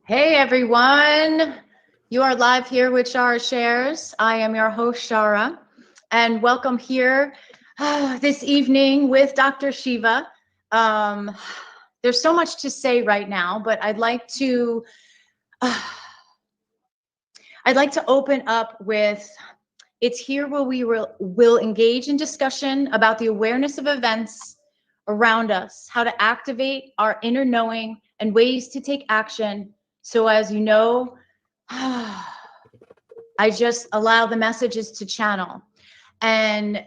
Hey everyone, you are live here with Shara Shares. I am your host Shara, and welcome here this evening with Dr. Shiva. There's so much to say right now, but I'd like to open up with, it's here where we will engage in discussion about the awareness of events around us, how to activate our inner knowing and ways to take action. So as you know, I just allow the messages to channel. And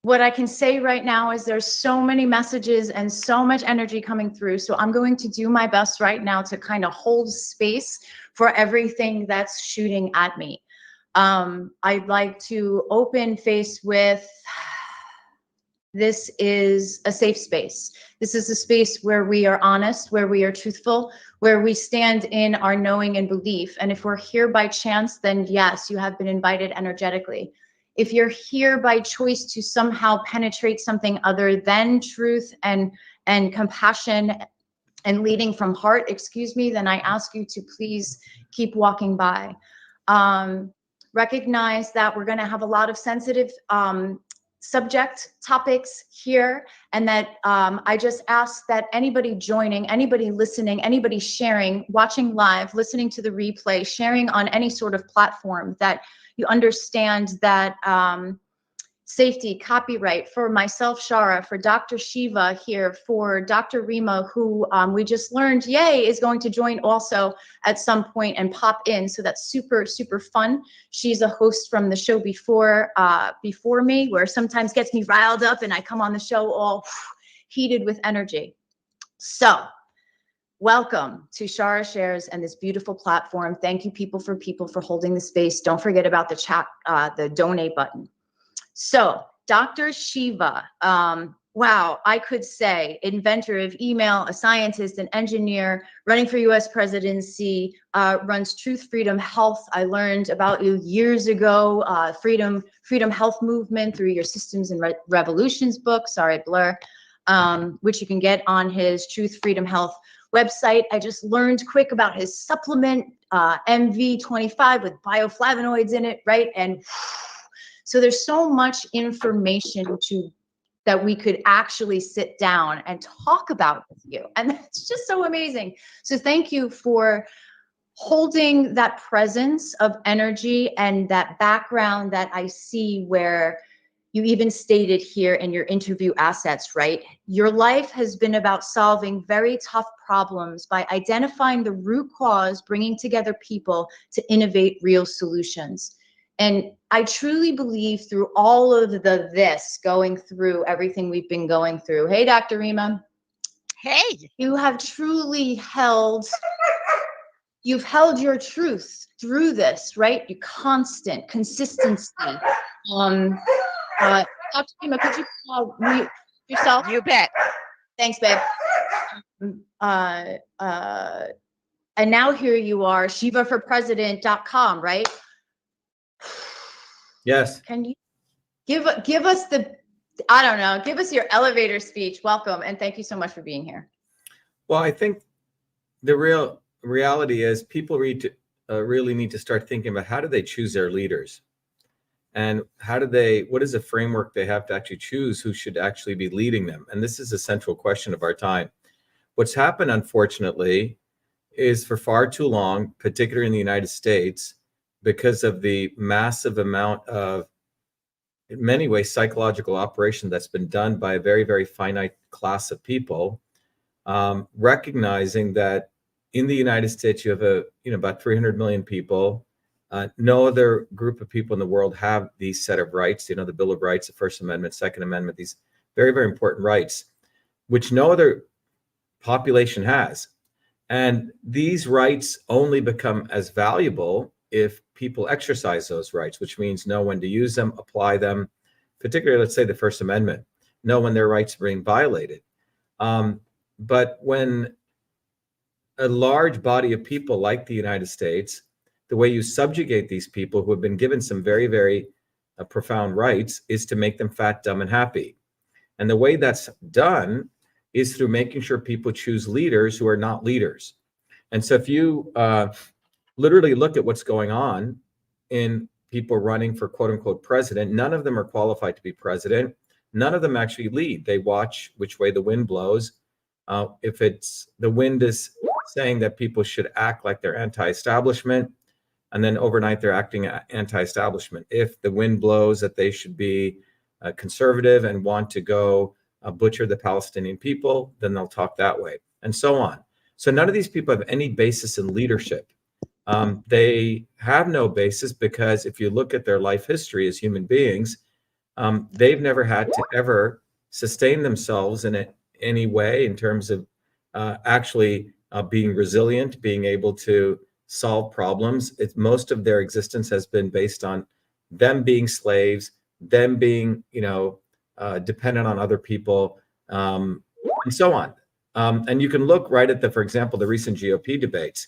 what I can say right now is there's so many messages and so much energy coming through. So I'm going to do my best right now to kind of hold space for everything that's shooting at me. I'd like to open face with, this is a safe space. This is a space where we are honest, where we are truthful, where we stand in our knowing and belief. And if we're here by chance, then yes, you have been invited energetically. If you're here by choice to somehow penetrate something other than truth and compassion and leading from heart, excuse me, then I ask you to please keep walking by. Recognize that we're going to have a lot of sensitive subject topics here, and that I just ask that anybody joining, anybody listening, anybody sharing, watching live, listening to the replay, sharing on any sort of platform, that you understand that safety, copyright for myself, Shara, for Dr. Shiva here, for Dr. Rima, who we just learned, yay, is going to join also at some point and pop in. So that's super, super fun. She's a host from the show before me, where sometimes gets me riled up and I come on the show all heated with energy. So welcome to Shara Shares and this beautiful platform. Thank you people for holding the space. Don't forget about the chat, the donate button. So Dr. Shiva, wow, I could say inventor of email, a scientist, an engineer, running for US presidency, runs Truth, Freedom, Health. I learned about you years ago, Freedom Health Movement through your Systems and Revolutions book, sorry, blur, which you can get on his Truth, Freedom, Health website. I just learned quick about his supplement, MV25 with bioflavonoids in it, right? And so there's so much information that we could actually sit down and talk about with you. And it's just so amazing. So thank you for holding that presence of energy and that background that I see, where you even stated here in your interview assets, right? Your life has been about solving very tough problems by identifying the root cause, bringing together people to innovate real solutions. And I truly believe through all of this, going through everything we've been going through. Hey, Dr. Rima. Hey. You have truly held your truth through this, right? Your constant consistency. Dr. Rima, could you mute yourself? You bet. Thanks, babe. And now here you are, shivaforpresident.com, right? Yes. Can you give us the, I don't know, give us your elevator speech. Welcome, and thank you so much for being here. Well, I think the reality is people really need to start thinking about, how do they choose their leaders? And what is the framework they have to actually choose who should actually be leading them? And this is a central question of our time. What's happened, unfortunately, is for far too long, particularly in the United States, because of the massive amount of, in many ways, psychological operation that's been done by a very, very finite class of people, recognizing that in the United States, you have about 300 million people. No other group of people in the world have these set of rights, the Bill of Rights, the First Amendment, Second Amendment, these very, very important rights, which no other population has. And these rights only become as valuable if people exercise those rights, which means know when to use them, apply them, particularly, let's say, the First Amendment, know when their rights are being violated. But when a large body of people like the United States, the way you subjugate these people who have been given some very, very profound rights is to make them fat, dumb, and happy. And the way that's done is through making sure people choose leaders who are not leaders. And so if you literally look at what's going on in people running for quote unquote president, none of them are qualified to be president. None of them actually lead. They watch which way the wind blows. If it's the wind is saying that people should act like they're anti-establishment, and then overnight they're acting anti-establishment. If the wind blows that they should be conservative and want to go butcher the Palestinian people, then they'll talk that way, and so on. So none of these people have any basis in leadership. They have no basis because if you look at their life history as human beings, they've never had to ever sustain themselves in any way in terms of actually being resilient, being able to solve problems. Most of their existence has been based on them being slaves, them being, dependent on other people, and so on. And you can look right at for example, the recent GOP debates.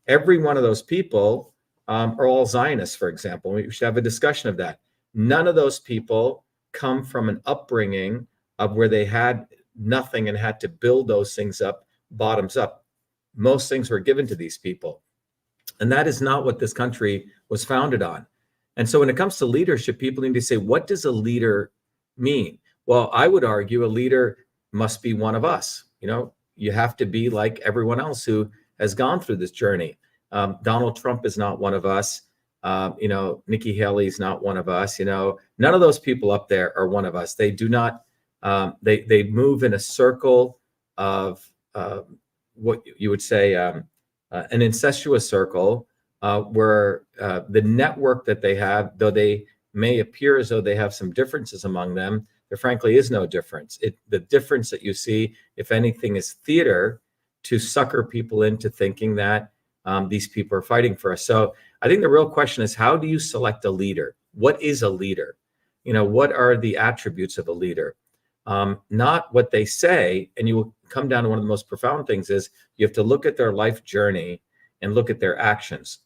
Every one of those people are all Zionists, for example. We should have a discussion of that. None of those people come from an upbringing of where they had nothing and had to build those things up, bottoms up. Most things were given to these people. And that is not what this country was founded on. And so when it comes to leadership, people need to say, what does a leader mean? Well, I would argue a leader must be one of us. You have to be like everyone else who has gone through this journey. Donald Trump is not one of us. Nikki Haley is not one of us. None of those people up there are one of us. They do not, they move in a circle of what you would say, an incestuous circle where the network that they have, though they may appear as though they have some differences among them, there frankly is no difference. The difference that you see, if anything, is theater to sucker people into thinking that these people are fighting for us. So I think the real question is, how do you select a leader? What is a leader? What are the attributes of a leader? Not what they say. And you will come down to one of the most profound things is you have to look at their life journey and look at their actions.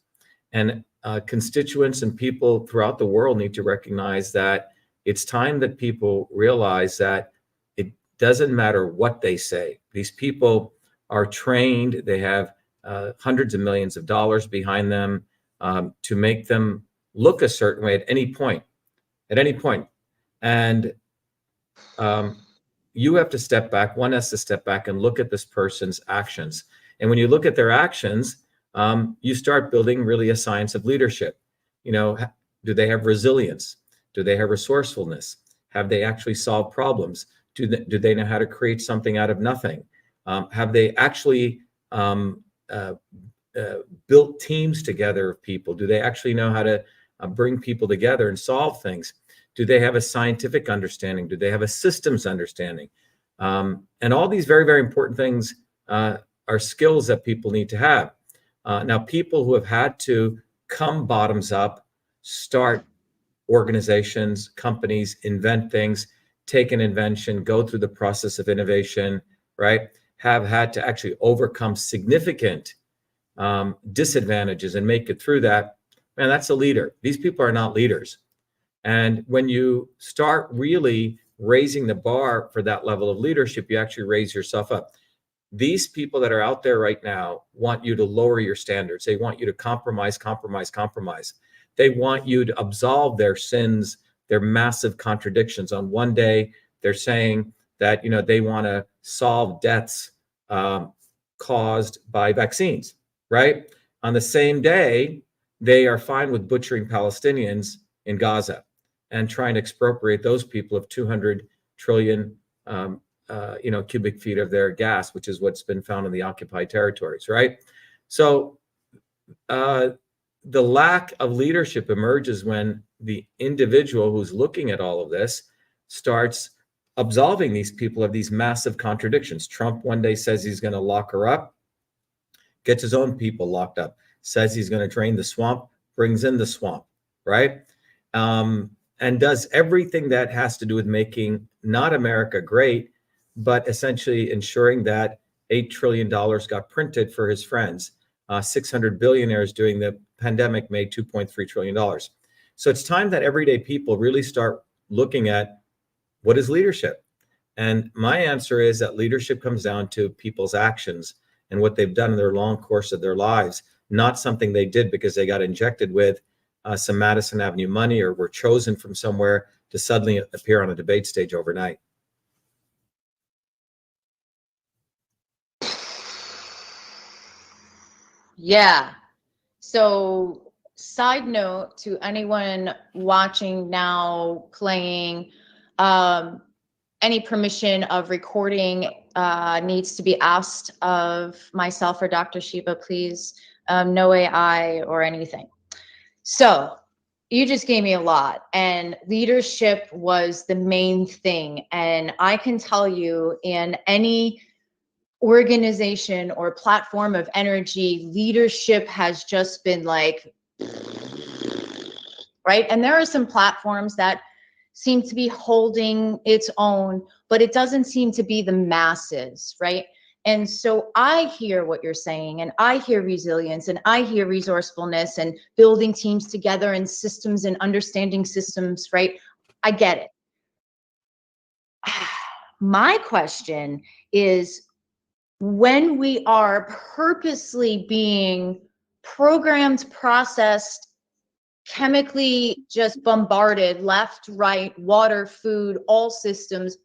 And constituents and people throughout the world need to recognize that it's time that people realize that it doesn't matter what they say. These people are trained. They have hundreds of millions of dollars behind them to make them look a certain way at any point. And you have to step back. One has to step back and look at this person's actions. And when you look at their actions, you start building really a science of leadership. Do they have resilience? Do they have resourcefulness? Have they actually solved problems? Do they know how to create something out of nothing? Have they actually built teams together of people? Do they actually know how to bring people together and solve things? Do they have a scientific understanding? Do they have a systems understanding? And all these very, very important things are skills that people need to have. Now, people who have had to come bottoms up, start organizations, companies, invent things, take an invention, go through the process of innovation, right? Have had to actually overcome significant disadvantages and make it through that. Man, that's a leader. These people are not leaders. And when you start really raising the bar for that level of leadership, you actually raise yourself up. These people that are out there right now want you to lower your standards. They want you to compromise. They want you to absolve their sins, their massive contradictions. On one day, they're saying that they want to solve deaths caused by vaccines, right? On the same day, they are fine with butchering Palestinians in Gaza and trying to expropriate those people of 200 trillion cubic feet of their gas, which is what's been found in the occupied territories, right? So the lack of leadership emerges when the individual who's looking at all of this starts absolving these people of these massive contradictions. Trump one day says he's going to lock her up, gets his own people locked up, says he's going to drain the swamp, brings in the swamp, right? And does everything that has to do with making not America great, but essentially ensuring that $8 trillion got printed for his friends. 600 billionaires during the pandemic made $2.3 trillion. So it's time that everyday people really start looking at what is leadership. And my answer is that leadership comes down to people's actions. and what they've done in their long course of their lives, not something they did because they got injected with some Madison Avenue money or were chosen from somewhere to suddenly appear on a debate stage overnight. Yeah. So side note to anyone watching now, playing, any permission of recording needs to be asked of myself or Dr. Shiva, please. No AI or anything. So you just gave me a lot, and leadership was the main thing. And I can tell you, in any organization or platform of energy, leadership has just been like, right? And there are some platforms that seem to be holding its own, but it doesn't seem to be the masses, right? And so I hear what you're saying, and I hear resilience, and I hear resourcefulness, and building teams together, and systems, and understanding systems, right? I get it. My question is, when we are purposely being programmed, processed, chemically just bombarded, left, right, water, food, all systems,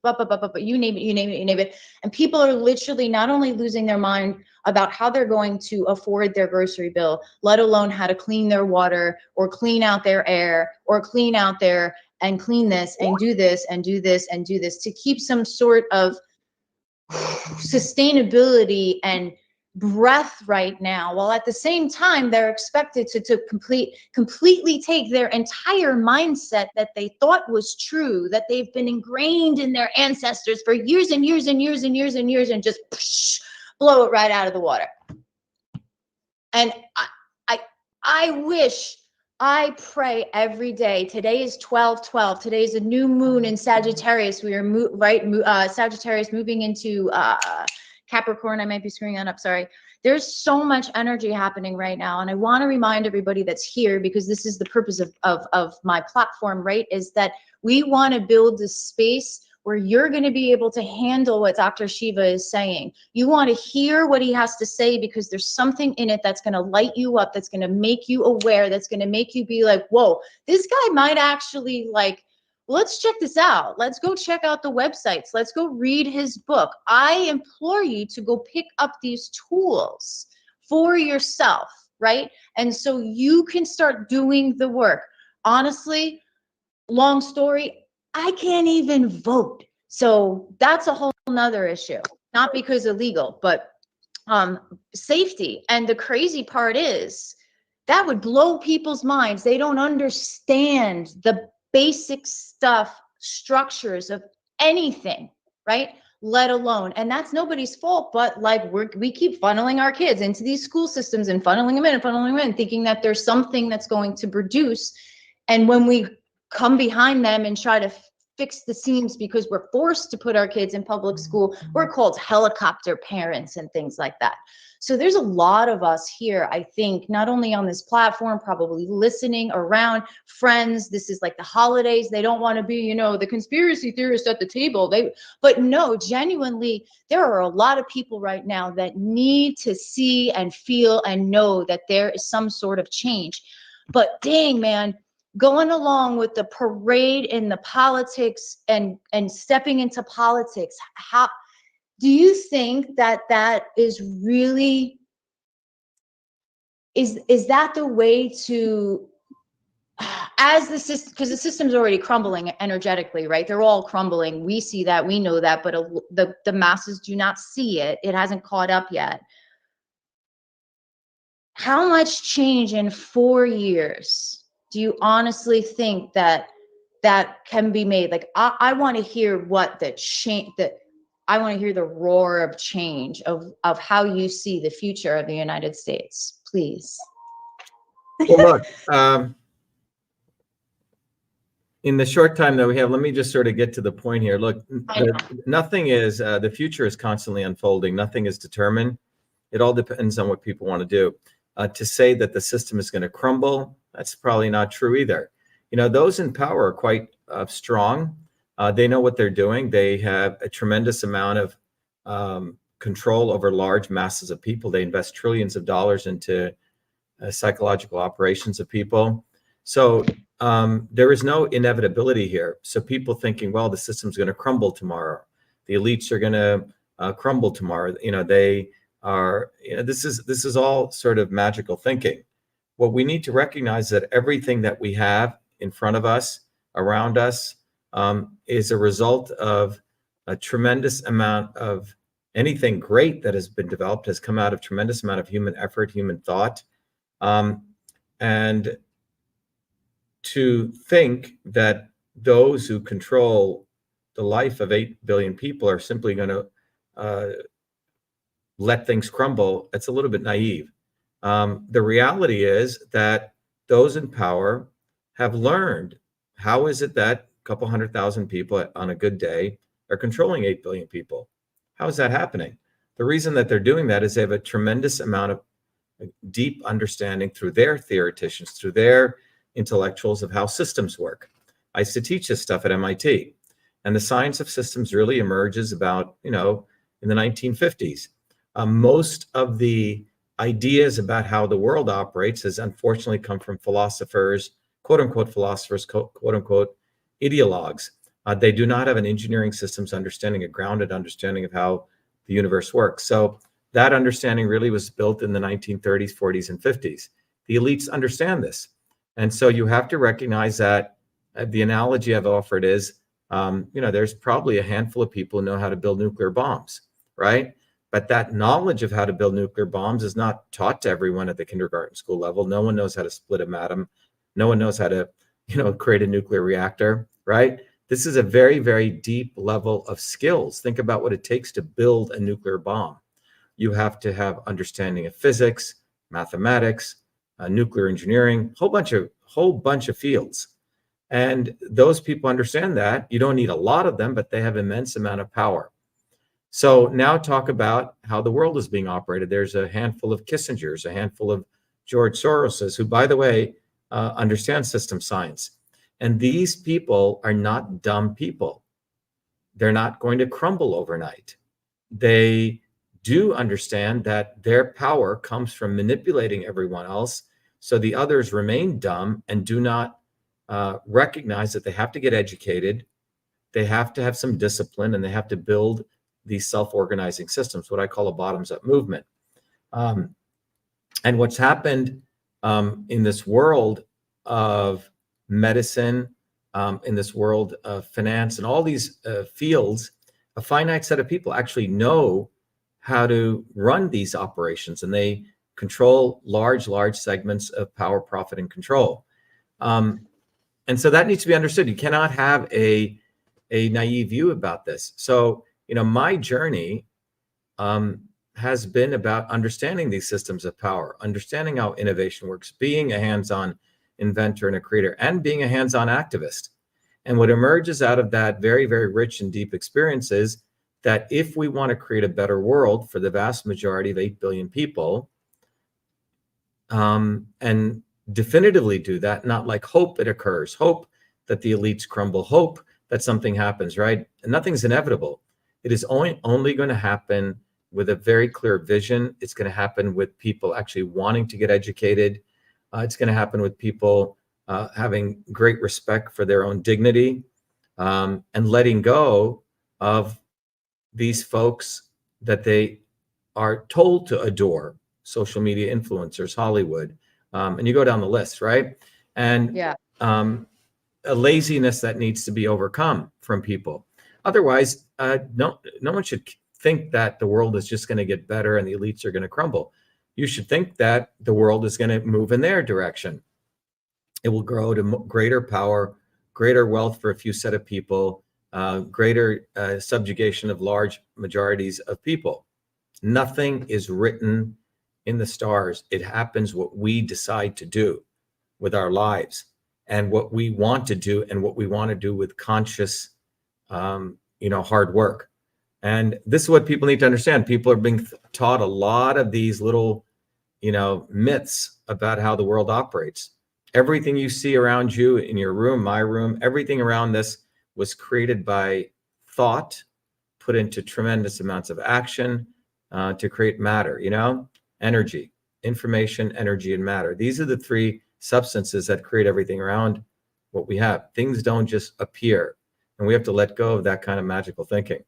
you name it, you name it, you name it. And people are literally not only losing their mind about how they're going to afford their grocery bill, let alone how to clean their water or clean out their air or clean out their, and clean this and do this and do this and do this to keep some sort of sustainability and breath right now, while at the same time they're expected to completely take their entire mindset that they thought was true, that they've been ingrained in their ancestors for years and years and years and years and years, and just blow it right out of the water. And I wish, I pray every day. Today is 12/12. Today is a new moon in Sagittarius. We are Sagittarius moving into Capricorn. I might be screwing that up. Sorry. There's so much energy happening right now, and I want to remind everybody that's here, because this is the purpose of my platform, right? Is that we want to build this space where you're going to be able to handle what Dr. Shiva is saying. You want to hear what he has to say, because there's something in it that's going to light you up, that's going to make you aware, that's going to make you be like, whoa, this guy might actually, like, let's check this out. Let's go check out the websites. Let's go read his book. I implore you to go pick up these tools for yourself, right? And so you can start doing the work. Honestly, long story, I can't even vote. So that's a whole nother issue. Not because illegal, but safety. And the crazy part is that would blow people's minds. They don't understand the basic stuff, structures of anything, right? Let alone, and that's nobody's fault, but like we keep funneling our kids into these school systems and funneling them in, thinking that there's something that's going to produce. And when we come behind them and try to fix the seams because we're forced to put our kids in public school, we're called helicopter parents and things like that. So there's a lot of us here, I think, not only on this platform, probably listening around, friends. This is like the holidays. They don't want to be, you know, the conspiracy theorist at the table. But no, genuinely, there are a lot of people right now that need to see and feel and know that there is some sort of change. But dang, man, going along with the parade in the politics and stepping into politics, how do you think that is really, is that the way to, as the system, because the system's already crumbling energetically, right? They're all crumbling. We see that, we know that, but the masses do not see it. It hasn't caught up yet. How much change in 4 years do you honestly think that can be made? Like, I want to hear what the change, that I want to hear the roar of change of how you see the future of the United States, please. Well, look, in the short time that we have, let me just sort of get to the point here. Look, nothing is, the future is constantly unfolding. Nothing is determined. It all depends on what people want to do. To say that the system is going to crumble, that's probably not true either. You know, those in power are quite strong. They know what they're doing. They have a tremendous amount of control over large masses of people. They invest trillions of dollars into psychological operations of people. So there is no inevitability here. So people thinking, well, the system's going to crumble tomorrow. The elites are going to crumble tomorrow. They are, this is all sort of magical thinking. What we need to recognize is that everything that we have in front of us, around us, is a result of a tremendous amount of anything great that has been developed has come out of tremendous amount of human effort, human thought. And to think that those who control the life of 8 billion people are simply going to let things crumble, it's a little bit naive. The reality is that those in power have learned how is it that a couple 100,000 people on a good day are controlling 8 billion people. How is that happening? The reason that they're doing that is they have a tremendous amount of deep understanding through their theoreticians, through their intellectuals of how systems work. I used to teach this stuff at MIT, and the science of systems really emerges about, in the 1950s. Most of the ideas about how the world operates has unfortunately come from philosophers, quote unquote philosophers, quote unquote ideologues. They do not have an engineering systems understanding, a grounded understanding of how the universe works. So that understanding really was built in the 1930s, 40s, and 50s. The elites understand this. And so you have to recognize that the analogy I've offered is, there's probably a handful of people who know how to build nuclear bombs, right? But that knowledge of how to build nuclear bombs is not taught to everyone at the kindergarten school level. No one knows how to split an atom. No one knows how to, create a nuclear reactor, right? This is a very, very deep level of skills. Think about what it takes to build a nuclear bomb. You have to have understanding of physics, mathematics, nuclear engineering, whole bunch of fields. And those people understand that. You don't need a lot of them, but they have immense amount of power. So now talk about how the world is being operated. There's a handful of Kissingers, a handful of George Soroses, who, by the way, understand system science. And these people are not dumb people. They're not going to crumble overnight. They do understand that their power comes from manipulating everyone else, so the others remain dumb and do not recognize that they have to get educated, they have to have some discipline, and they have to build these self-organizing systems, what I call a bottoms-up movement. And what's happened in this world of medicine, in this world of finance, and all these fields, a finite set of people actually know how to run these operations, and they control large segments of power, profit, and control. And so that needs to be understood. You cannot have a naive view about this. So, my journey has been about understanding these systems of power, understanding how innovation works, being a hands-on inventor and a creator, and being a hands-on activist. And what emerges out of that very, very rich and deep experience is that if we want to create a better world for the vast majority of 8 billion people, and definitively do that, not like hope it occurs, hope that the elites crumble, hope that something happens, right? And nothing's inevitable. It is only going to happen with a very clear vision. It's going to happen with people actually wanting to get educated. It's going to happen with people having great respect for their own dignity, and letting go of these folks that they are told to adore, social media influencers, Hollywood, and you go down the list, right? And a laziness that needs to be overcome from people. Otherwise, no one should think that the world is just going to get better and the elites are going to crumble. You should think that the world is going to move in their direction. It will grow to greater power, greater wealth for a few set of people, greater subjugation of large majorities of people. Nothing is written in the stars. It happens what we decide to do with our lives, and what we want to do, and what we want to do with conscious, hard work. And this is what people need to understand. People are being taught a lot of these little, myths about how the world operates. Everything you see around you, in your room, my room, everything around this was created by thought, put into tremendous amounts of action, to create matter, energy, information, energy, and matter. These are the three substances that create everything around what we have. Things don't just appear, and we have to let go of that kind of magical thinking.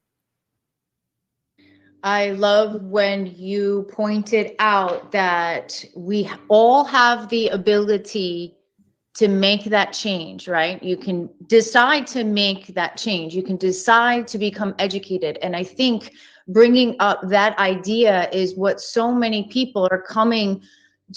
I love when you pointed out that we all have the ability to make that change, right? You can decide to make that change. You can decide to become educated. And I think bringing up that idea is what so many people are coming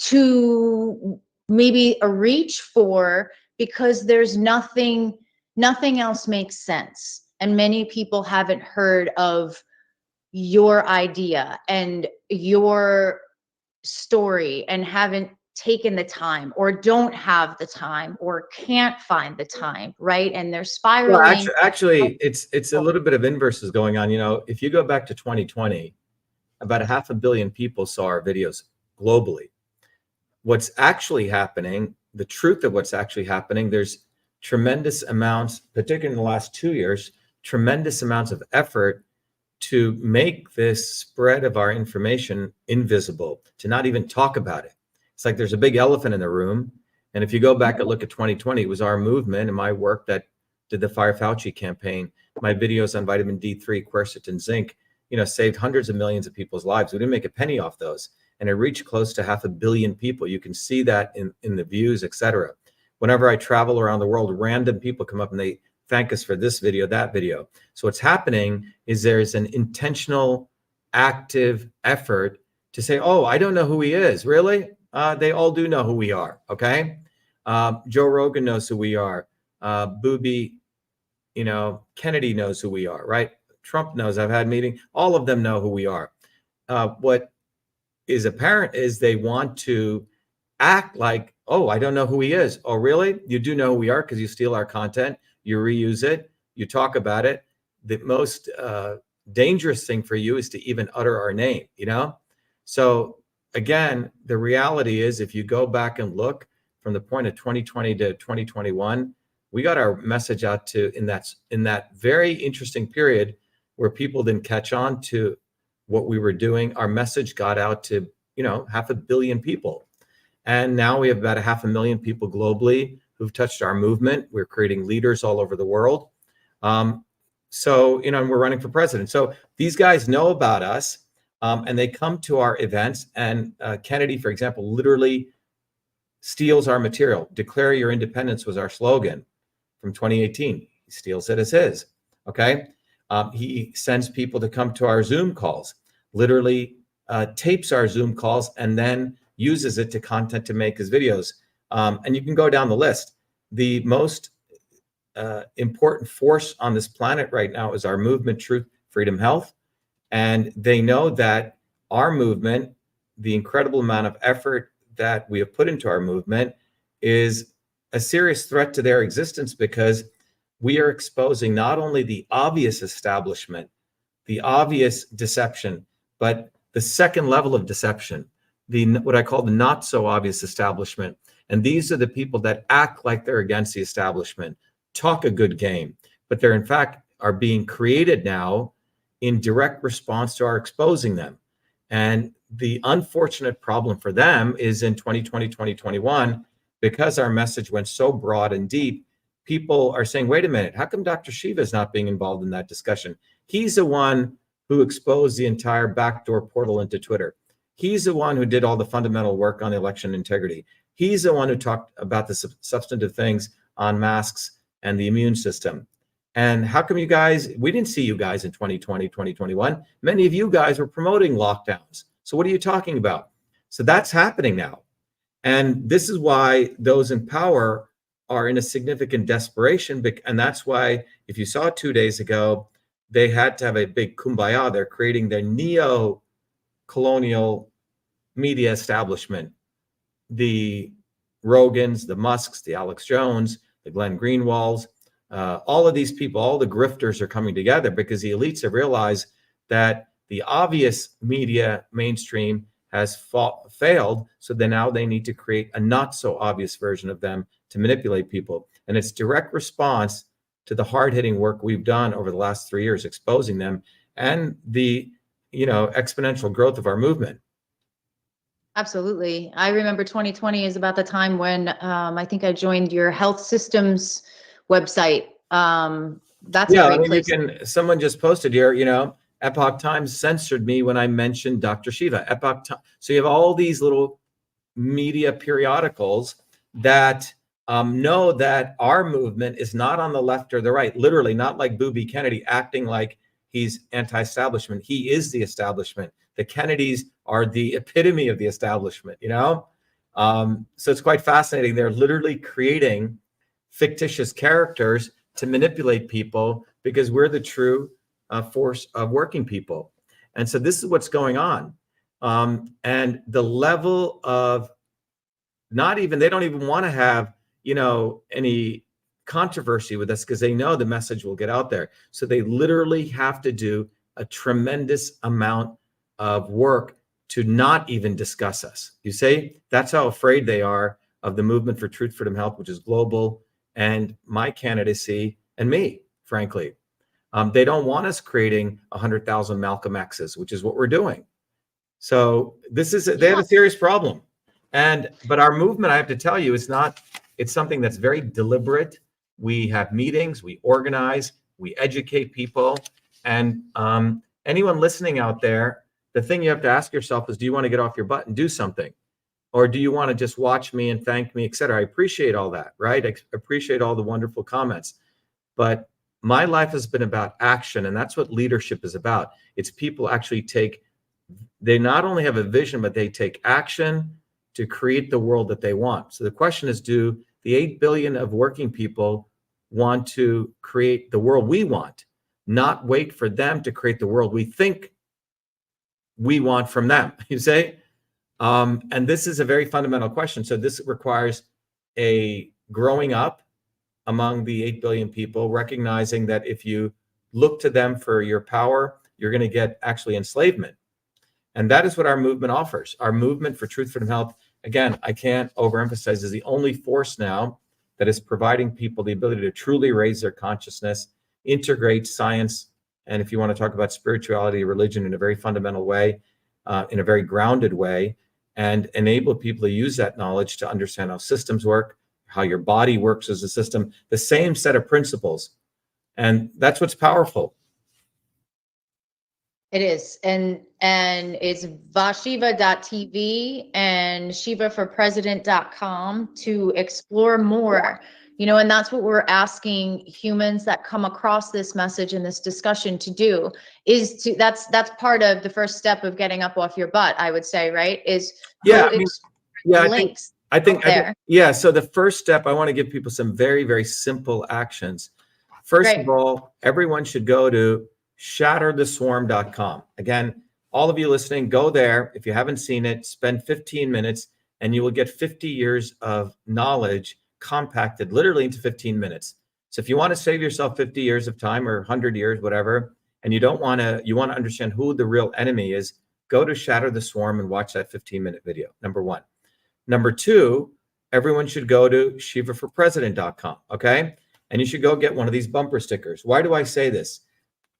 to maybe a reach for, because there's nothing else makes sense. And many people haven't heard of your idea and your story and haven't taken the time, or don't have the time, or can't find the time, right? And they're spiraling. Well, actually, it's a little bit of inverses going on. If you go back to 2020, about 500 million people saw our videos globally. What's actually happening, the truth of what's actually happening, there's tremendous amounts, particularly in the last 2 years, tremendous amounts of effort to make this spread of our information invisible, to not even talk about it. It's like there's a big elephant in the room. And if you go back and look at 2020, it was our movement and my work that did the Fire Fauci campaign. My videos on vitamin D3, quercetin, zinc, saved hundreds of millions of people's lives. We didn't make a penny off those. And it reached close to 500 million people. You can see that in the views, etc. Whenever I travel around the world, random people come up and they thank us for this video, that video. So what's happening is there's an intentional, active effort to say, oh, I don't know who he is. Really? They all do know who we are. Okay. Joe Rogan knows who we are. Booby, Kennedy knows who we are, right? Trump knows. I've had meetings. All of them know who we are. What is apparent is they want to act like, oh, I don't know who he is. Oh, really? You do know who we are because you steal our content. You reuse it, you talk about it. The most dangerous thing for you is to even utter our name, So again, the reality is, if you go back and look from the point of 2020 to 2021, we got our message out to in that very interesting period where people didn't catch on to what we were doing. Our message got out to 500 million people, and now we have about 500 million people globally who've touched our movement. We're creating leaders all over the world. And we're running for president. So these guys know about us, and they come to our events. And Kennedy, for example, literally steals our material. Declare your independence was our slogan from 2018. He steals it as his. Okay. He sends people to come to our Zoom calls, literally tapes our Zoom calls, and then uses it to content to make his videos. And you can go down the list. The most important force on this planet right now is our movement, Truth, Freedom, Health. And they know that our movement, the incredible amount of effort that we have put into our movement, is a serious threat to their existence, because we are exposing not only the obvious establishment, the obvious deception, but the second level of deception, what I call the not so obvious establishment. And these are the people that act like they're against the establishment, talk a good game, but they're in fact are being created now in direct response to our exposing them. And the unfortunate problem for them is in 2020, 2021, because our message went so broad and deep, people are saying, wait a minute, how come Dr. Shiva is not being involved in that discussion? He's the one who exposed the entire backdoor portal into Twitter. He's the one who did all the fundamental work on election integrity. He's the one who talked about the substantive things on masks and the immune system. And how come you guys, we didn't see you guys in 2020, 2021. Many of you guys were promoting lockdowns. So what are you talking about? So that's happening now. And this is why those in power are in a significant desperation. And that's why, if you saw 2 days ago, they had to have a big kumbaya. They're creating their neo-colonial media establishment. The Rogans, the Musks, the Alex Jones, the Glenn Greenwalds, all of these people, all the grifters are coming together because the elites have realized that the obvious media mainstream has failed. So then now they need to create a not so obvious version of them to manipulate people. And it's direct response to the hard-hitting work we've done over the last 3 years, exposing them, and the exponential growth of our movement. Absolutely. I remember 2020 is about the time when I think I joined your health systems website. That's a great place. Someone just posted here, Epoch Times censored me when I mentioned Dr.SHIVA. So you have all these little media periodicals that know that our movement is not on the left or the right, literally not like Booby Kennedy acting like he's anti-establishment. He is the establishment. The Kennedys are the epitome of the establishment, So it's quite fascinating. They're literally creating fictitious characters to manipulate people because we're the true force of working people. And so this is what's going on. And the level of they don't even want to have, any controversy with us because they know the message will get out there. So they literally have to do a tremendous amount of work to not even discuss us. You see, that's how afraid they are of the movement for truth, freedom, health, which is global, and my candidacy and me, frankly. They don't want us creating 100,000 Malcolm X's, which is what we're doing. So they have a serious problem. But our movement, I have to tell you, it's something that's very deliberate. We have meetings, we organize, we educate people. And anyone listening out there, the thing you have to ask yourself is, do you want to get off your butt and do something? Or do you want to just watch me and thank me, et cetera? I appreciate all that, right? I appreciate all the wonderful comments. But my life has been about action, and that's what leadership is about. It's people actually they not only have a vision, but they take action to create the world that they want. So the question is, do the 8 billion of working people want to create the world we want, not wait for them to create the world we think we want from them, you say? And this is a very fundamental question. So this requires a growing up among the 8 billion people, recognizing that if you look to them for your power, you're going to get actually enslavement. And that is what our movement offers. Our movement for truth, freedom, health, again, I can't overemphasize, is the only force now that is providing people the ability to truly raise their consciousness, integrate science, and if you want to talk about spirituality, religion in a very fundamental way, in a very grounded way, and enable people to use that knowledge to understand how systems work, how your body works as a system, the same set of principles. And that's what's powerful. It is. And it's vashiva.tv and shivaforpresident.com to explore more, and that's what we're asking humans that come across this message and this discussion to do, is that's part of the first step of getting up off your butt, I would say, right? Is links. I think, so the first step, I want to give people some very, very simple actions. First of all, everyone should go to shattertheswarm.com. Again, all of you listening, go there. If you haven't seen it, spend 15 minutes and you will get 50 years of knowledge compacted literally into 15 minutes. So if you want to save yourself 50 years of time or 100 years, whatever, and you want to understand who the real enemy is, go to Shatter the Swarm and watch that 15-minute video, number one. Number two, everyone should go to shivaforpresident.com, okay? And you should go get one of these bumper stickers. Why do I say this?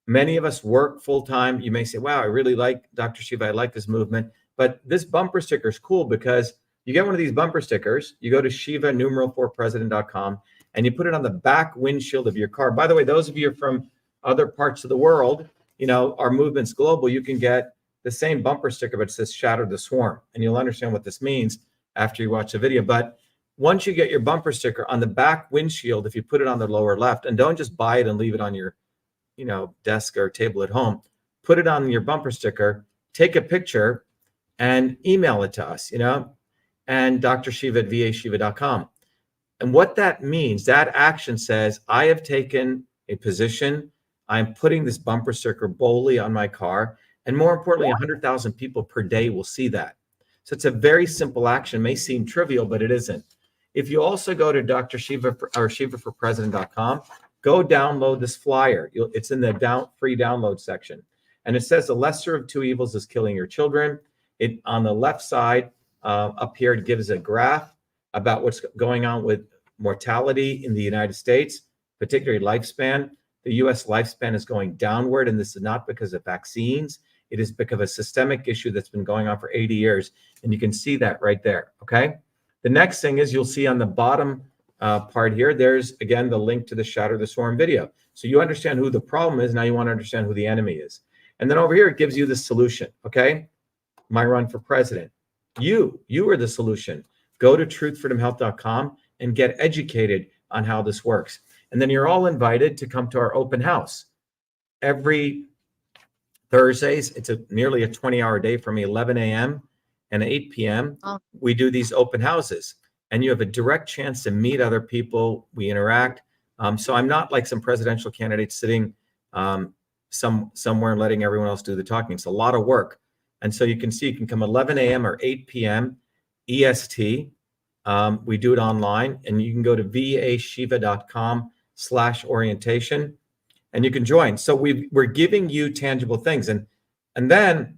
Many of us work full-time. You may say, wow, I really like Dr. Shiva. I like this movement. But this bumper sticker is cool because you get one of these bumper stickers, you go to shiva4president.com, and you put it on the back windshield of your car. By the way, those of you from other parts of the world, our movement's global. You can get the same bumper sticker, but it says Shatter the Swarm. And you'll understand what this means after you watch the video. But once you get your bumper sticker on the back windshield, if you put it on the lower left, and don't just buy it and leave it on your desk or table at home, put it on your bumper sticker, take a picture and email it to us, and drshiva@vashiva.com. And what that means, that action says, I have taken a position, I'm putting this bumper sticker boldly on my car, and more importantly, 100,000 people per day will see that. So it's a very simple action, may seem trivial, but it isn't. If you also go to shivaforpresident.com, go download this flyer. It's in the free download section. And it says the lesser of two evils is killing your children. It on the left side up here, it gives a graph about what's going on with mortality in the United States, particularly lifespan. The US lifespan is going downward, and this is not because of vaccines. It is because of a systemic issue that's been going on for 80 years. And you can see that right there, okay? The next thing is you'll see on the bottom part here, there's, again, the link to the Shatter the Swarm video. So you understand who the problem is. Now you want to understand who the enemy is. And then over here, it gives you the solution, okay? My run for president. You are the solution. Go to truthfreedomhealth.com and get educated on how this works. And then you're all invited to come to our open house. Every Thursdays, it's nearly a 20-hour day from 11 a.m. and 8 p.m. Oh. We do these open houses, and you have a direct chance to meet other people. We interact. So I'm not like some presidential candidate sitting somewhere and letting everyone else do the talking. It's a lot of work. And so you can see, you can come 11 a.m. or 8 p.m. EST. We do it online, and you can go to vashiva.com/orientation, and you can join. So we're giving you tangible things. And then,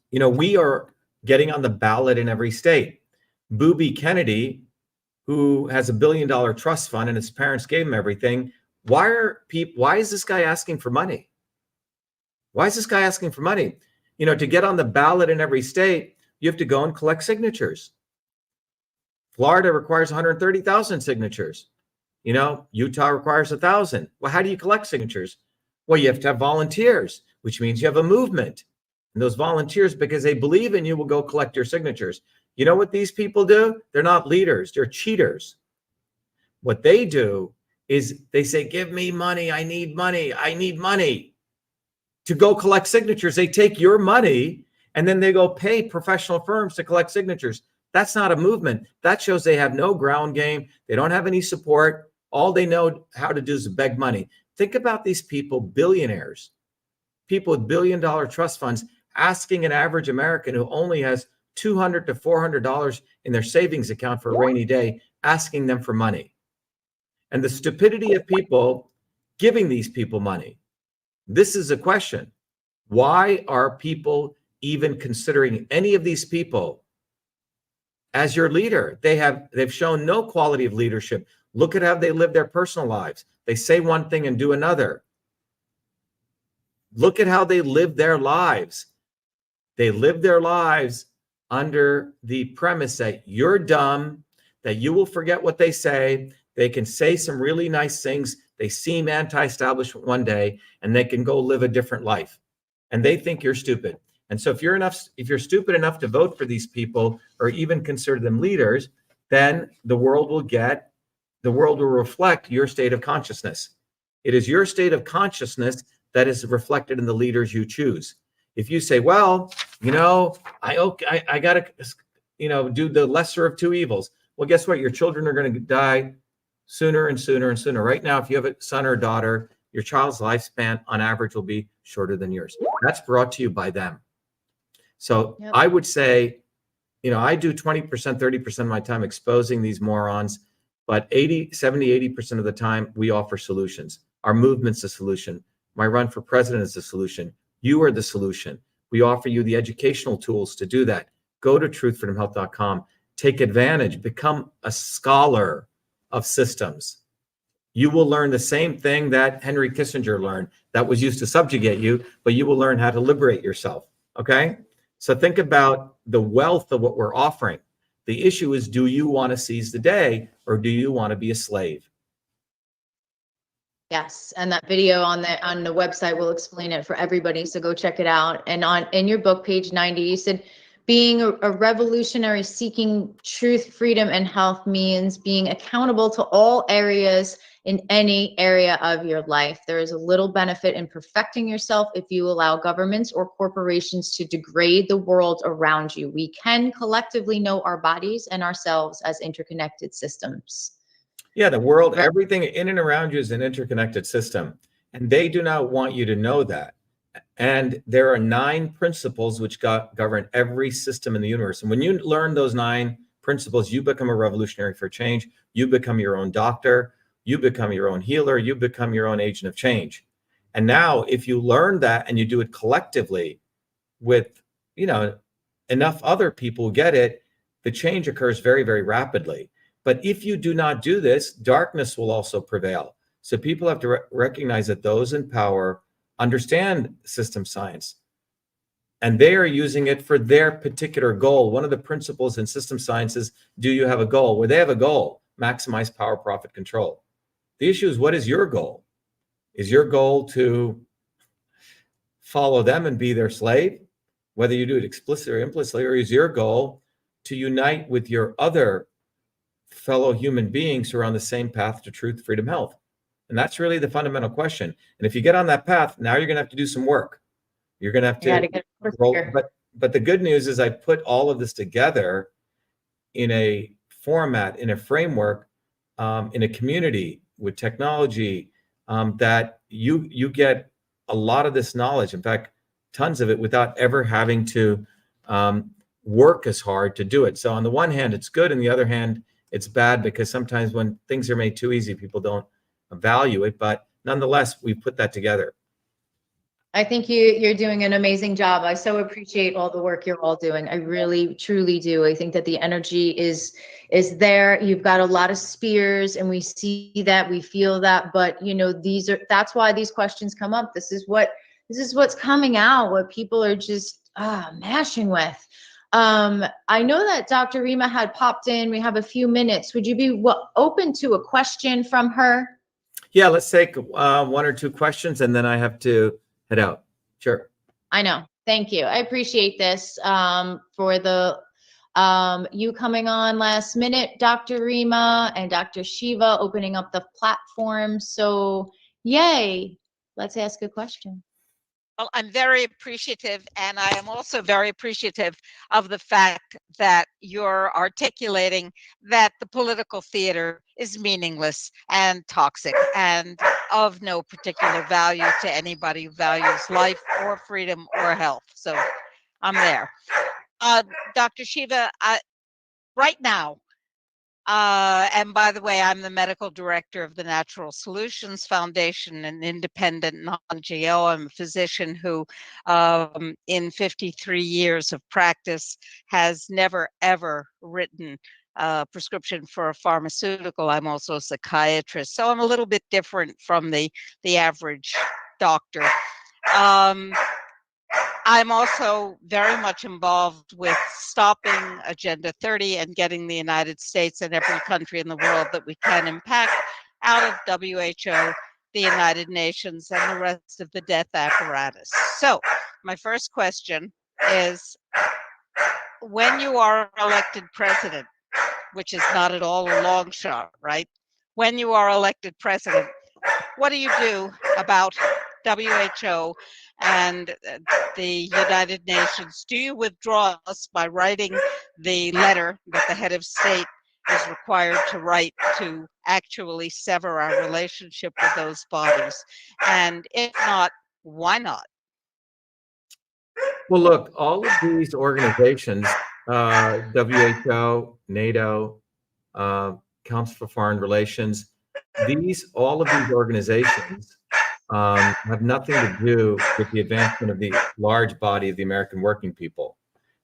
you know, we are getting on the ballot in every state. Booby Kennedy, who has a $1 billion trust fund and his parents gave him everything. Why is this guy asking for money? Why is this guy asking for money? You know, to get on the ballot in every state, you have to go and collect signatures. Florida requires 130,000 signatures. You know, Utah requires 1,000. Well, how do you collect signatures? Well, you have to have volunteers, which means you have a movement. And those volunteers, because they believe in you, will go collect your signatures. You know what these people do? They're not leaders. They're cheaters. What they do is they say, give me money. I need money. I need money to go collect signatures. They take your money and then they go pay professional firms to collect signatures. That's not a movement. That shows they have no ground game. They don't have any support. All they know how to do is beg money. Think about these people, billionaires, people with $1 billion trust funds, asking an average American who only has $200 to $400 in their savings account for a rainy day, asking them for money. And the stupidity of people giving these people money. This is a question. Why are people even considering any of these people as your leader? They've shown no quality of leadership. Look at how they live their personal lives. They say one thing and do another. Look at how they live their lives. They live their lives under the premise that you're dumb, that you will forget what they say. They can say some really nice things. They seem anti-establishment one day, and they can go live a different life. And they think you're stupid. And so if you're stupid enough to vote for these people or even consider them leaders, then the world will reflect your state of consciousness. It is your state of consciousness that is reflected in the leaders you choose. If you say, well, you know, I got to, you know, do the lesser of two evils. Well, guess what? Your children are going to die sooner and sooner and sooner. Right now, if you have a son or daughter, your child's lifespan on average will be shorter than yours. That's brought to you by them. So yep. I would say, you know, I do 20%, 30% of my time exposing these morons, but 80% of the time we offer solutions. Our movement's a solution. My run for president is a solution. You are the solution. We offer you the educational tools to do that. Go to truthfreedomhealth.com. Take advantage. Become a scholar of systems. You will learn the same thing that Henry Kissinger learned that was used to subjugate you, but you will learn how to liberate yourself. Okay? So think about the wealth of what we're offering. The issue is, do you want to seize the day or do you want to be a slave? Yes, and that video on the website will explain it for everybody, so go check it out. And in your book, page 90, you said being a revolutionary seeking truth, freedom, and health means being accountable to all areas in any area of your life. There is a little benefit in perfecting yourself if you allow governments or corporations to degrade the world around you. We can collectively know our bodies and ourselves as interconnected systems. Yeah, the world, everything in and around you is an interconnected system, and they do not want you to know that. And there are 9 principles which govern every system in the universe. And when you learn those 9 principles, you become a revolutionary for change. You become your own doctor. You become your own healer. You become your own agent of change. And now, if you learn that and you do it collectively with, you know, enough other people who get it, the change occurs very, very rapidly. But if you do not do this, darkness will also prevail. So people have to recognize that those in power understand system science. and they are using it for their particular goal. One of the principles in system science is, do you have a goal? Where they have a goal, maximize power, profit, control. The issue is, what is your goal? Is your goal to follow them and be their slave, whether you do it explicitly or implicitly, or is your goal to unite with your other fellow human beings who are on the same path to truth, freedom, health? And that's really the fundamental question. And if you get on that path, now you're going to have to do some work. You're going to have to roll. But the good news is I put all of this together in a format, in a framework, in a community with technology, that you get a lot of this knowledge. In fact, tons of it without ever having to work as hard to do it. So on the one hand, it's good. On the other hand, it's bad, because sometimes when things are made too easy, people don't value it. But nonetheless, we put that together. I think you're doing an amazing job. I so appreciate all the work you're all doing. I really, truly do. I think that the energy is there. You've got a lot of spears, and we see that, we feel that. But you know, that's why these questions come up. This is what's coming out. What people are just mashing with. I know that Dr. Rima had popped in. We have a few minutes. Would you be open to a question from her? Yeah, let's take one or two questions, and then I have to head out. Sure. I know. Thank you. I appreciate this for the you coming on last minute, Dr. Rima, and Dr. Shiva opening up the platform. So yay. Let's ask a question. Well, I'm very appreciative, and I am also very appreciative of the fact that you're articulating that the political theater is meaningless and toxic and of no particular value to anybody who values life or freedom or health. So I'm there. Dr. Shiva, right now, and by the way, I'm the medical director of the Natural Solutions Foundation, an independent non-GO. I'm a physician who, in 53 years of practice, has never, ever written a prescription for a pharmaceutical. I'm also a psychiatrist, so I'm a little bit different from the average doctor. I'm also very much involved with stopping Agenda 30 and getting the United States and every country in the world that we can impact out of WHO, the United Nations, and the rest of the death apparatus. So my first question is, when you are elected president, which is not at all a long shot, right? When you are elected president, what do you do about WHO and the United Nations? Do you withdraw us by writing the letter that the head of state is required to write to actually sever our relationship with those bodies? And if not, why not? Well, look, all of these organizations, WHO, NATO, Council for Foreign Relations, all of these organizations have nothing to do with the advancement of the large body of the American working people.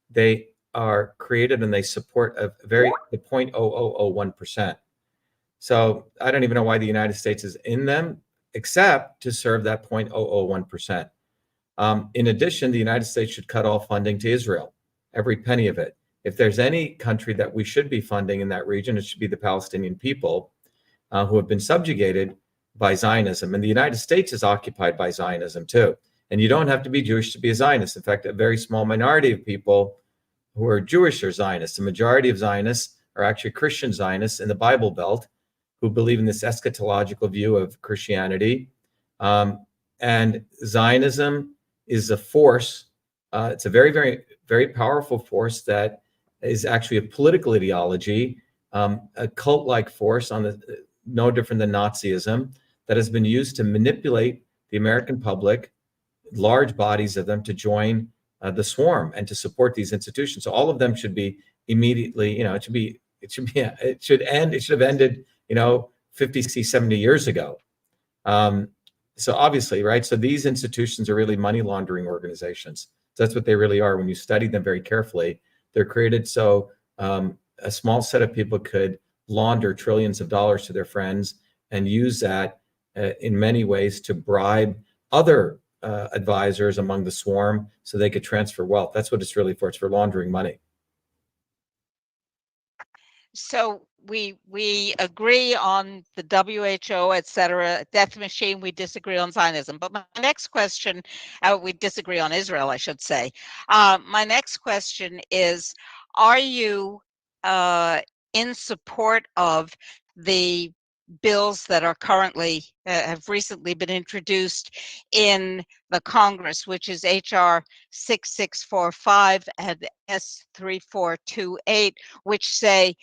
They are created and they support the 0.0001%. So I don't even know why the United States is in them, except to serve that 0.001%. In addition, the United States should cut all funding to Israel, every penny of it. If there's any country that we should be funding in that region, it should be the Palestinian people who have been subjugated by Zionism. And the United States is occupied by Zionism too. And you don't have to be Jewish to be a Zionist. In fact, a very small minority of people who are Jewish are Zionists. The majority of Zionists are actually Christian Zionists in the Bible Belt who believe in this eschatological view of Christianity. And Zionism is a force. It's a very, very, very powerful force that is actually a political ideology, a cult-like force no different than Nazism, that has been used to manipulate the American public, large bodies of them, to join the swarm and to support these institutions. So all of them should be immediately, it should have ended, 50, 60, 70 years ago. So obviously, right? So these institutions are really money laundering organizations. So that's what they really are. When you study them very carefully, they're created so a small set of people could launder trillions of dollars to their friends and use that in many ways to bribe other advisors among the swarm so they could transfer wealth. That's what it's really for. It's for laundering money. So we agree on the WHO, et cetera, death machine. We disagree on Zionism. But my next question, we disagree on Israel, I should say. My next question is, are you in support of the bills that are currently have recently been introduced in the Congress, which is HR 6645 and S3428, which say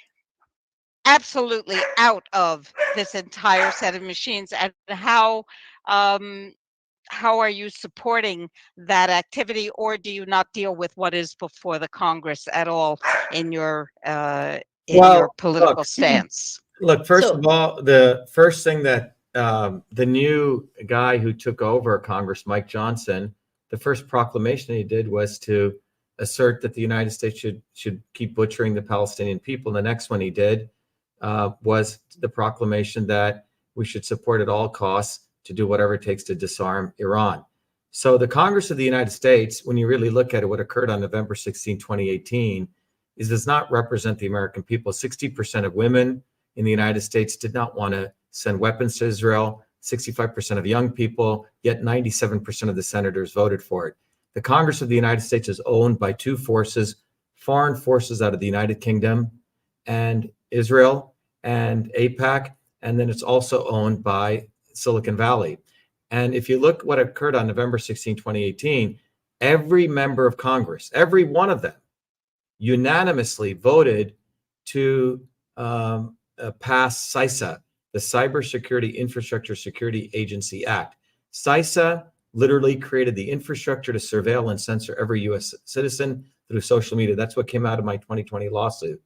absolutely out of this entire set of machines? And how are you supporting that activity, or do you not deal with what is before the Congress at all in your political stance? Look, first of all, the first thing that the new guy who took over Congress, Mike Johnson, the first proclamation he did was to assert that the United States should keep butchering the Palestinian people. And the next one he did was the proclamation that we should support at all costs to do whatever it takes to disarm Iran. So the Congress of the United States, when you really look at it, what occurred on November 16, 2018, does not represent the American people. 60% of women in the United States did not want to send weapons to Israel. 65% of young people, yet 97% of the senators voted for it. The Congress of the United States is owned by two forces, foreign forces out of the United Kingdom and Israel and AIPAC, and then it's also owned by Silicon Valley. And if you look what occurred on November 16, 2018, every member of Congress, every one of them, unanimously voted to pass CISA, the Cybersecurity Infrastructure Security Agency Act. CISA literally created the infrastructure to surveil and censor every U.S. citizen through social media. That's what came out of my 2020 lawsuit.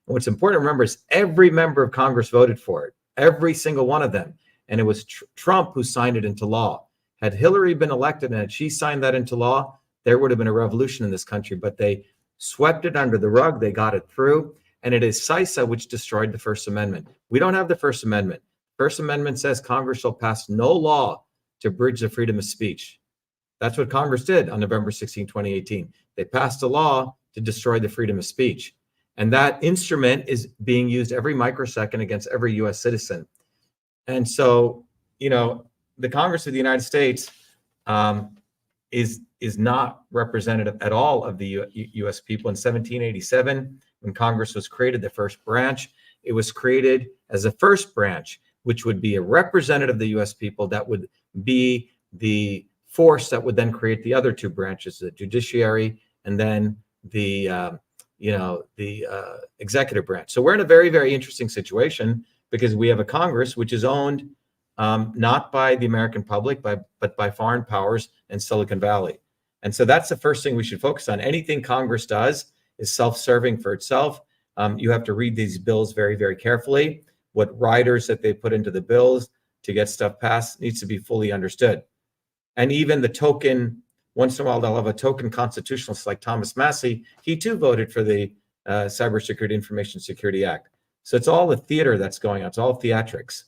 And what's important to remember is every member of Congress voted for it, every single one of them. And it was Trump who signed it into law. Had Hillary been elected and had she signed that into law, there would have been a revolution in this country. But they swept it under the rug. They got it through. And it is CISA which destroyed the First Amendment. We don't have the First Amendment. First Amendment says Congress shall pass no law to bridge the freedom of speech. That's what Congress did on November 16, 2018. They passed a law to destroy the freedom of speech. And that instrument is being used every microsecond against every U.S. citizen. And so, the Congress of the United States is not representative at all of the U.S. people. In 1787, when Congress was created, the first branch, it was created as a first branch, which would be a representative of the U.S. people that would be the force that would then create the other two branches, the judiciary and then the executive branch. So we're in a very, very interesting situation because we have a Congress which is owned not by the American public, but by foreign powers and Silicon Valley. And so that's the first thing we should focus on. Anything Congress does is self-serving for itself. You have to read these bills very, very carefully. What riders that they put into the bills to get stuff passed needs to be fully understood. And even the token, once in a while, they'll have a token constitutionalist like Thomas Massey. He too voted for the Cybersecurity Information Security Act. So it's all the theater that's going on. It's all theatrics.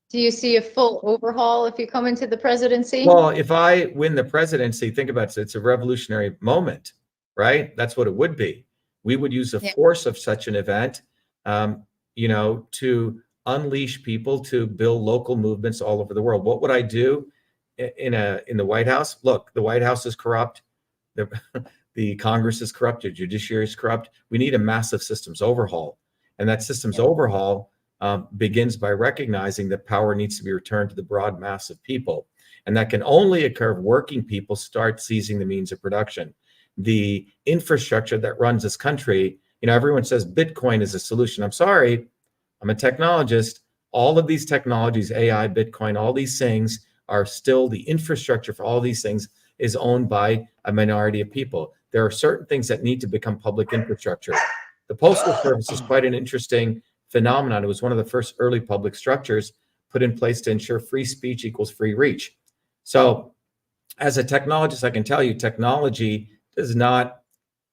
Do you see a full overhaul if you come into the presidency? Well, if I win the presidency, think about it. It's a revolutionary moment, right? That's what it would be. We would use the force of such an event, to unleash people to build local movements all over the world. What would I do in the White House? Look, the White House is corrupt. The Congress is corrupt. The judiciary is corrupt. We need a massive systems overhaul. And that systems overhaul begins by recognizing that power needs to be returned to the broad mass of people. And that can only occur if working people start seizing the means of production. The infrastructure that runs this country, everyone says Bitcoin is a solution. I'm sorry, I'm a technologist. All of these technologies, AI, Bitcoin, all these things are still the infrastructure for all these things is owned by a minority of people. There are certain things that need to become public infrastructure. The Postal Service is quite an interesting phenomenon. It was one of the first early public structures put in place to ensure free speech equals free reach. So as a technologist, I can tell you technology does not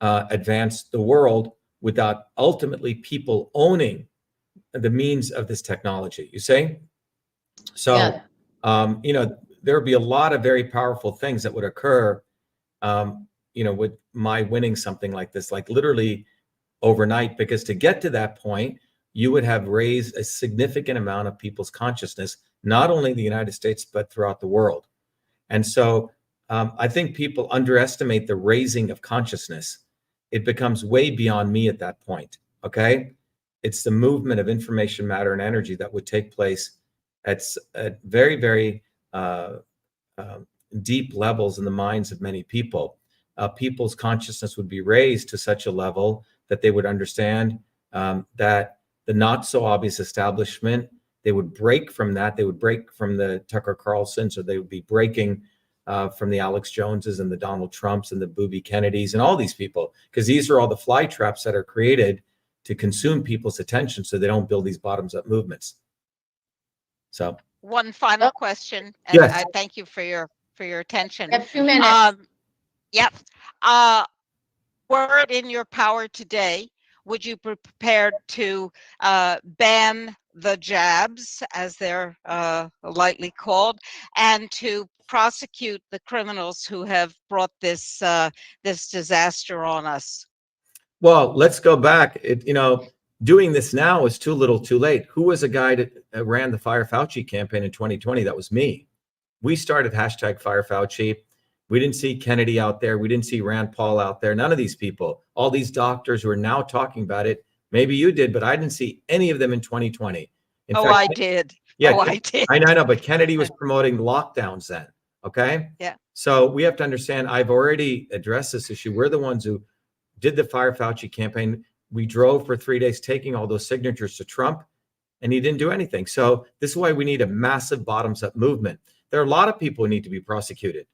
advance the world without ultimately people owning the means of this technology, you see? So, there would be a lot of very powerful things that would occur, with my winning something like this, like literally overnight, because to get to that point, you would have raised a significant amount of people's consciousness, not only in the United States, but throughout the world. And so I think people underestimate the raising of consciousness. It becomes way beyond me at that point, okay? It's the movement of information, matter, and energy that would take place at very, very deep levels in the minds of many people. People's consciousness would be raised to such a level that they would understand that the not so obvious establishment, they would break from that. They would break from the Tucker Carlsons, or they would be breaking from the Alex Joneses and the Donald Trumps and the Booby Kennedys and all these people, because these are all the fly traps that are created to consume people's attention so they don't build these bottoms up movements. So one final question, and yes. I thank you for your attention. We have 2 minutes. Yep. Were it in your power today, would you be prepared to ban the jabs, as they're lightly called, and to prosecute the criminals who have brought this this disaster on us? Well, let's go back. Doing this now is too little too late. Who was a guy that ran the Fire Fauci campaign in 2020? That was me. We started hashtag Fire Fauci. We didn't see Kennedy out there. We didn't see Rand Paul out there. None of these people, all these doctors who are now talking about it. Maybe you did, but I didn't see any of them in 2020. In fact, I did. Yeah, I did. I know, but Kennedy was promoting lockdowns then. Okay. Yeah. So we have to understand, I've already addressed this issue. We're the ones who did the Fire Fauci campaign. We drove for 3 days taking all those signatures to Trump, and he didn't do anything. So this is why we need a massive bottoms up movement. There are a lot of people who need to be prosecuted,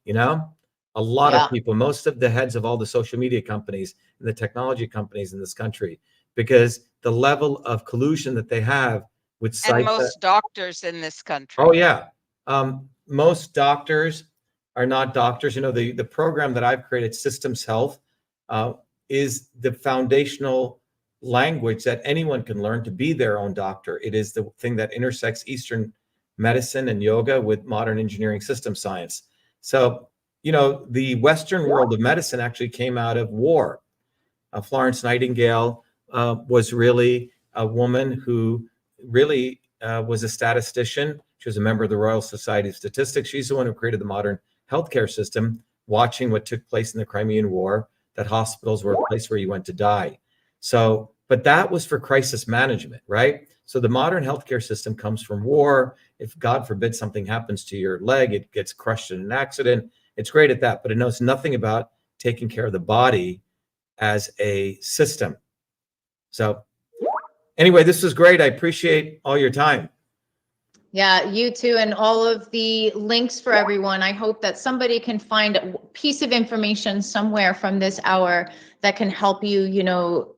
a lot of people, most of the heads of all the social media companies and the technology companies in this country, because the level of collusion that they have with and most doctors in this country. Oh yeah. Most doctors are not doctors. The program that I've created, Systems Health, is the foundational language that anyone can learn to be their own doctor. It is the thing that intersects Eastern medicine and yoga with modern engineering system science. So, the Western world of medicine actually came out of war. Florence Nightingale was really a woman who really was a statistician. She was a member of the Royal Society of Statistics. She's the one who created the modern healthcare system, watching what took place in the Crimean War, that hospitals were a place where you went to die. So, but that was for crisis management, right? So the modern healthcare system comes from war. If God forbid something happens to your leg, it gets crushed in an accident. It's great at that, but it knows nothing about taking care of the body as a system. So anyway, this was great. I appreciate all your time. Yeah, you too, and all of the links for everyone. I hope that somebody can find a piece of information somewhere from this hour that can help you,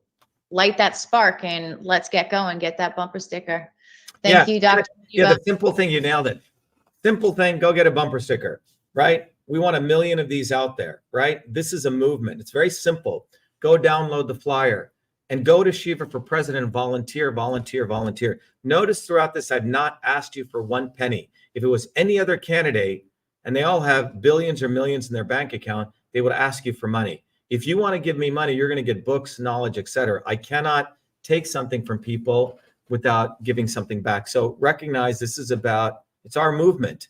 light that spark, and let's get going, get that bumper sticker. Thank you, Dr. Yeah, the simple thing, you nailed it. Simple thing, go get a bumper sticker, right? We want 1 million of these out there, right? This is a movement. It's very simple. Go download the flyer and go to Shiva for President, volunteer, volunteer, volunteer. Notice throughout this, I've not asked you for 1 penny. If it was any other candidate, and they all have billions or millions in their bank account, they would ask you for money. If you want to give me money, you're going to get books, knowledge, etc. I cannot take something from people without giving something back. So recognize this is it's our movement.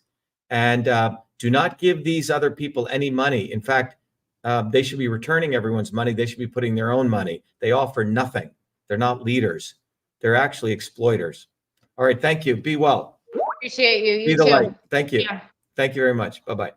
And do not give these other people any money. In fact, they should be returning everyone's money. They should be putting their own money. They offer nothing. They're not leaders. They're actually exploiters. All right. Thank you. Be well. Appreciate you. Be the light. Thank you. Yeah. Thank you very much. Bye-bye.